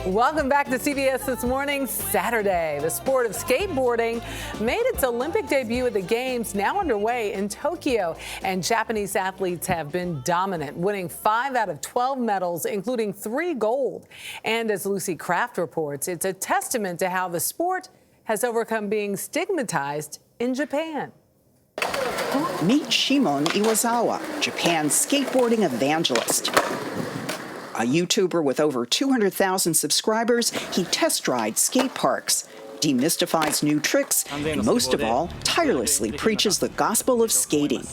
Welcome back to CBS This Morning. Saturday, the sport of skateboarding made its Olympic debut at the Games, now underway in Tokyo. And Japanese athletes have been dominant, winning 5 out of 12 medals, including 3 gold. And as Lucy Kraft reports, it's a testament to how the sport has overcome being stigmatized in Japan. Meet Shimon Iwasawa, Japan's skateboarding evangelist. A YouTuber with over 200,000 subscribers, he test rides skate parks, demystifies new tricks, and most of all, tirelessly preaches the gospel of skating.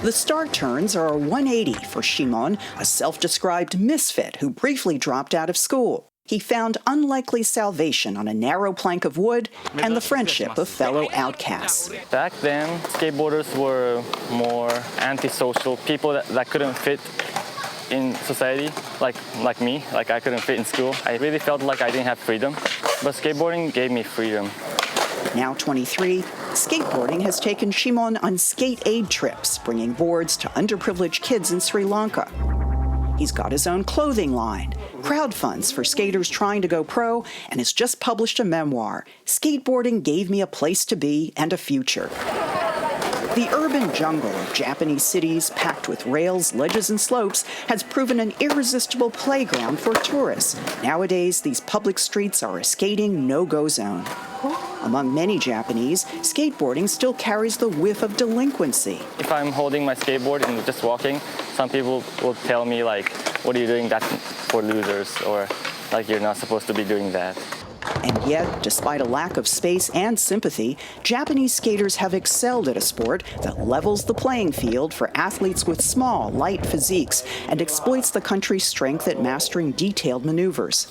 The star turns are a 180 for Shimon, a self-described misfit who briefly dropped out of school. He found unlikely salvation on a narrow plank of wood and the friendship of fellow outcasts. Back then, skateboarders were more antisocial, people that couldn't fit in society, like me, like I couldn't fit in school. I really felt like I didn't have freedom, but skateboarding gave me freedom. Now 23, skateboarding has taken Shimon on skate aid trips, bringing boards to underprivileged kids in Sri Lanka. He's got his own clothing line, crowd funds for skaters trying to go pro, and has just published a memoir, Skateboarding Gave Me a Place to Be and a Future. The urban jungle of Japanese cities, packed with rails, ledges, and slopes, has proven an irresistible playground for tourists. Nowadays, these public streets are a skating no-go zone. Among many Japanese, skateboarding still carries the whiff of delinquency. If I'm holding my skateboard and just walking, some people will tell me, like, what are you doing? That's for losers, or like you're not supposed to be doing that. And yet, despite a lack of space and sympathy, Japanese skaters have excelled at a sport that levels the playing field for athletes with small, light physiques and exploits the country's strength at mastering detailed maneuvers.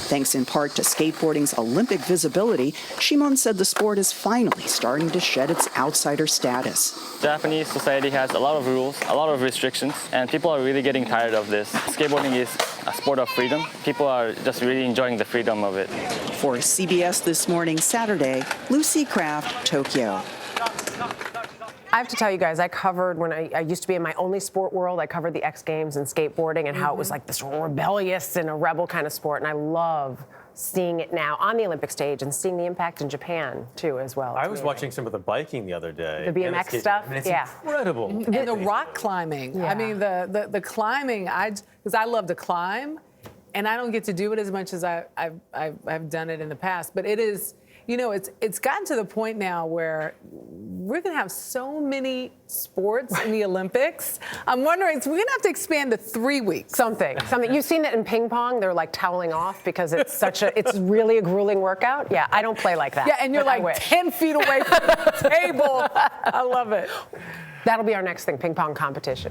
Thanks in part to skateboarding's Olympic visibility, Shimon said the sport is finally starting to shed its outsider status. Japanese society has a lot of rules, a lot of restrictions, and people are really getting tired of this. Skateboarding is a sport of freedom. People are just really enjoying the freedom of it. For CBS This Morning, Saturday, Lucy Kraft, Tokyo. I have to tell you guys, I covered, when I used to be in my only sport world, I covered the X Games and skateboarding and how it was like this rebellious and a rebel kind of sport. And I love seeing it now on the Olympic stage and seeing the impact in Japan, too, as well. I was watching some of the biking the other day. The BMX stuff? I mean, it's yeah. incredible. And the rock climbing. Yeah. I mean, the climbing, because I love to climb, and I don't get to do it as much as I've done it in the past. But it is, you know, it's gotten to the point now where we're going to have so many sports in the Olympics. I'm wondering, so we're going to have to expand to 3 weeks. Something. You've seen it in ping pong. They're like toweling off because it's it's really a grueling workout. Yeah, I don't play like that. Yeah, and you're like 10 feet away from the table. I love it. That'll be our next thing, ping pong competition.